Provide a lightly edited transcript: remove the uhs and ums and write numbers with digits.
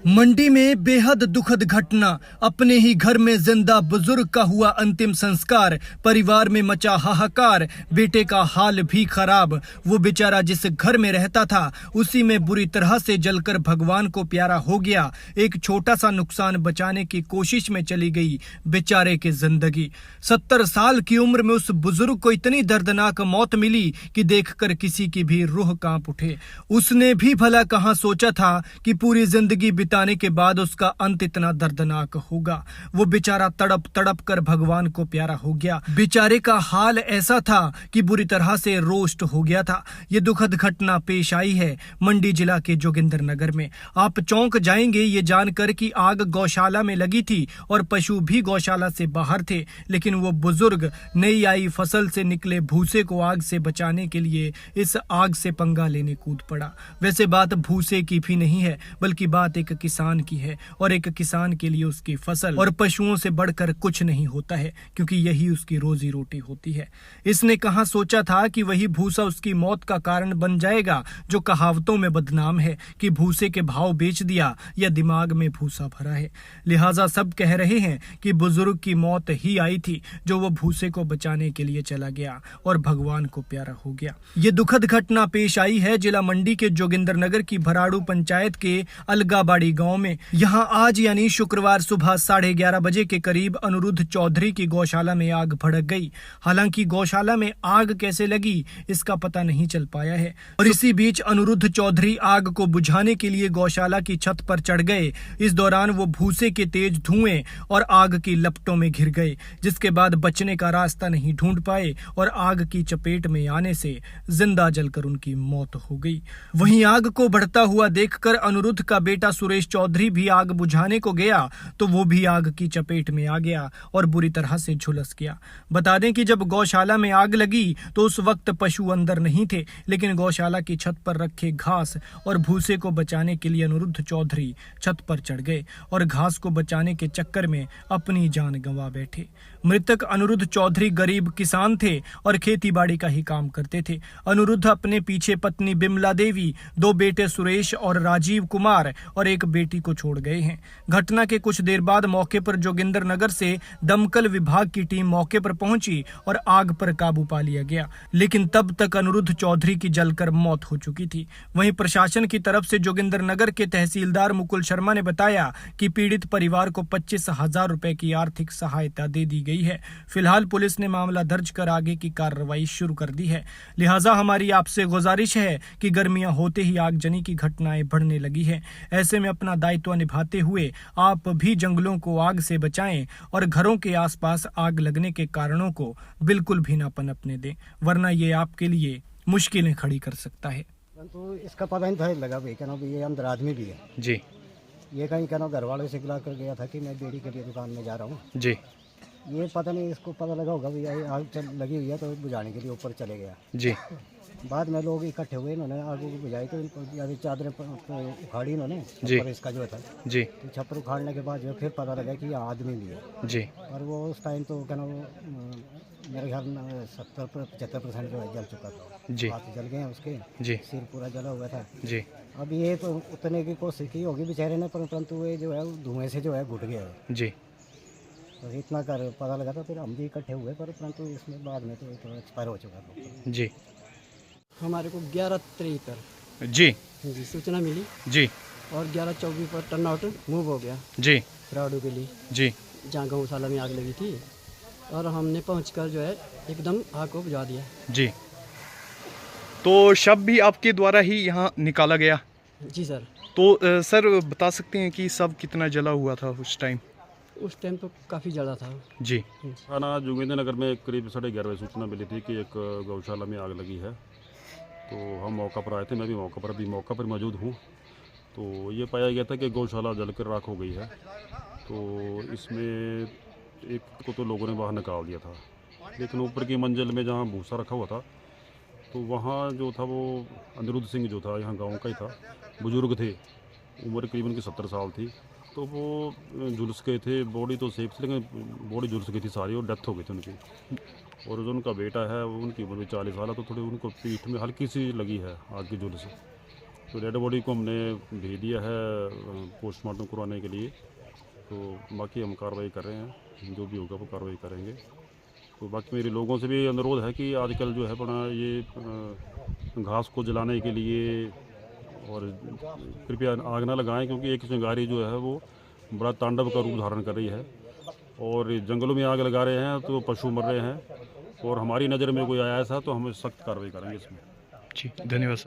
मंडी में बेहद दुखद घटना। अपने ही घर में जिंदा बुजुर्ग का हुआ अंतिम संस्कार। परिवार में मचा हाहाकार। बेटे का हाल भी खराब। वो बेचारा जिस घर में रहता था उसी में बुरी तरह से जलकर भगवान को प्यारा हो गया। एक छोटा सा नुकसान बचाने की कोशिश में चली गई बेचारे की जिंदगी। 70 साल की उम्र में उस बुजुर्ग को इतनी दर्दनाक मौत मिली कि देखकर किसी की भी रूह कांप उठे। उसने भी भला कहां सोचा था कि पूरी जिंदगी बिताने के बाद उसका अंत इतना दर्दनाक होगा। वो बेचारा तड़प तड़प कर भगवान को प्यारा हो गया। बेचारे का हाल ऐसा था कि बुरी तरह से रोस्ट हो गया था। ये दुखद घटना पेश आई है मंडी जिला के जोगिंदर नगर में। आप चौंक जाएंगे ये जानकर कि आग गौशाला में लगी थी और पशु भी गौशाला से बाहर थे, लेकिन वो बुजुर्ग नई आई फसल से निकले भूसे को आग से बचाने के लिए इस आग से पंगा लेने कूद पड़ा। वैसे बात भूसे की भी नहीं है, बल्कि बात एक किसान की है, और एक किसान के लिए उसकी फसल और पशुओं से बढ़कर कुछ नहीं होता है, क्योंकि यही उसकी रोजी रोटी होती है। इसने कहां सोचा था कि वही भूसा उसकी मौत का कारण बन जाएगा, जो कहावतों में बदनाम है कि भूसे के भाव बेच दिया या दिमाग में भूसा भरा है। लिहाजा सब कह रहे हैं कि बुजुर्ग की मौत ही आई थी, जो वो भूसे को बचाने के लिए चला गया और भगवान को प्यारा हो गया। ये दुखद घटना पेश आई है जिला मंडी के जोगिंदर नगर की भराड़ू पंचायत के अलगाबाड़ी गांव में। यहां आज यानी शुक्रवार सुबह 11:30 बजे के करीब अनिरुद्ध चौधरी की गौशाला में आग भड़क गई। हालांकि गौशाला में आग कैसे लगी इसका पता नहीं चल पाया है, और इसी बीच अनिरुद्ध चौधरी आग को बुझाने के लिए गौशाला की छत पर चढ़ गए। इस दौरान वो भूसे के तेज धुएं और आग की लपटों में घिर गए, जिसके बाद बचने का रास्ता नहीं ढूंढ पाए और आग की चपेट में आने से जिंदा जलकर उनकी मौत हो गई। वहीं आग को बढ़ता हुआ देखकर अनिरुद्ध का बेटा सुरेश चौधरी भी आग बुझाने को गया तो वो भी आग की चपेट में आ गया और बुरी तरह से झुलस गया। बता दें कि जब गौशाला में आग लगी तो उस वक्त पशु अंदर नहीं थे, लेकिन गौशाला की छत पर रखे घास और भूसे को बचाने के लिए अनिरुद्ध चौधरी छत पर चढ़ गए और घास को बचाने के चक्कर में अपनी जान गंवा बैठे। मृतक अनिरुद्ध चौधरी गरीब किसान थे और खेती बाड़ी का ही काम करते थे। अनिरुद्ध अपने पीछे पत्नी बिमला देवी, 2 बेटे सुरेश और राजीव कुमार और एक बेटी को छोड़ गए हैं। घटना के कुछ देर बाद मौके पर जोगिंदर नगर से दमकल विभाग की टीम मौके पर पहुंची और आग पर काबू पा लिया गया, लेकिन तब तक अनिरुद्ध चौधरी की जलकर मौत हो चुकी थी। वहीं प्रशासन की तरफ से जोगिंदर नगर के तहसीलदार मुकुल शर्मा ने बताया कि पीड़ित परिवार को 25,000 रुपए की आर्थिक सहायता दे दी गई है। फिलहाल पुलिस ने मामला दर्ज कर आगे की कार्रवाई शुरू कर दी है। लिहाजा हमारी आपसे गुजारिश है कि गर्मियां होते ही आगजनी की घटनाएं बढ़ने लगी है। ऐसे में अपना दायित्व निभाते हुए आप भी जंगलों को आग से बचाएं और घरों के आसपास आग लगने के कारणों को बिल्कुल भी ना पनपने दें, वरना ये आपके लिए मुश्किलें खड़ी कर सकता है। तो इसका पता नहीं था लगा भाई कहना ये अंदर आदमी भी है जी। ये कहीं कहना घर वालों से गिला कर गया था कि मैं बेड़ी के लिए दुकान में जा रहा हूँ जी। ये पता नहीं इसको पता लगा होगा भैया आग लगी हुई है तो बुझाने के लिए ऊपर चले गया जी। बाद में लोग इकट्ठे हुए, इन्होंने आग को बुझाई तो इनको चादरें उखाड़ी इन्होंने छप्पर इसका जो था जी। तो छप्पर उखाड़ने के बाद जो फिर पता लगा कि ये आदमी भी है जी। और वो उस टाइम तो कहना वो मेरे ख्याल में 70-75% जो है जल चुका था जी। हाथ जल गए उसके जी, सिर पूरा जला हुआ था जी। अब ये तो उतने की कोशिश की होगी बेचारे ने, परंतु ये जो है धुएं से जो है घुट गया है जी। तो इतना कर पता लगा था, फिर हम भी इकट्ठे हुए, परंतु इसमें बाद में तो एक्सपायर हो चुका था जी। हमारे को 11:73 जी जी सूचना मिली जी, और 11:24 पर टर्न आउट मूव हो गया जी राडू के लिए जी, जहाँ गौशाला में आग लगी थी, और हमने पहुंचकर जो है एकदम आग को बुझा दिया जी। तो शव भी आपके द्वारा ही यहाँ निकाला गया जी सर। तो सर बता सकते हैं कि शव कितना जला हुआ था उस टाइम? उस टाइम तो काफ़ी ज़्यादा था जी। थाना जोगिंदर नगर में करीब 11:30 बजे सूचना मिली थी कि एक गौशाला में आग लगी है। तो हम मौका पर आए थे, मैं भी मौका पर मौजूद हूँ। तो ये पाया गया था कि गौशाला जलकर राख हो गई है। तो इसमें एक को तो लोगों ने बाहर निकाल दिया था, लेकिन ऊपर की मंजिल में जहाँ भूसा रखा हुआ था तो वहाँ जो था वो अनिरुद्ध सिंह जो था यहाँ गांव का ही था, बुजुर्ग थे, उम्र करीबन की 70 साल थी। तो वो झुलस गए थे, बॉडी तो सेफ थी लेकिन बॉडी झुलस गई थी सारी और डेथ हो गई थी उनकी। और जो उनका बेटा है वो उनकी उम्र भी 40 साल है, तो थोड़ी उनको पीठ में हल्की सी लगी है आग की झुलस। तो डेड बॉडी को हमने भेज दिया है पोस्टमार्टम करवाने के लिए। तो बाकी हम कार्रवाई कर रहे हैं, जो भी होगा वो कार्रवाई करेंगे। तो बाकी मेरे लोगों से भी अनुरोध है कि आजकल जो है अपना ये घास को जलाने के लिए और कृपया आग ना लगाएं, क्योंकि एक चिंगारी जो है वो बड़ा तांडव का रूप धारण कर रही है और जंगलों में आग लगा रहे हैं तो पशु मर रहे हैं। और हमारी नज़र में कोई आया ऐसा तो हम सख्त कार्रवाई करेंगे इसमें। जी धन्यवाद सर।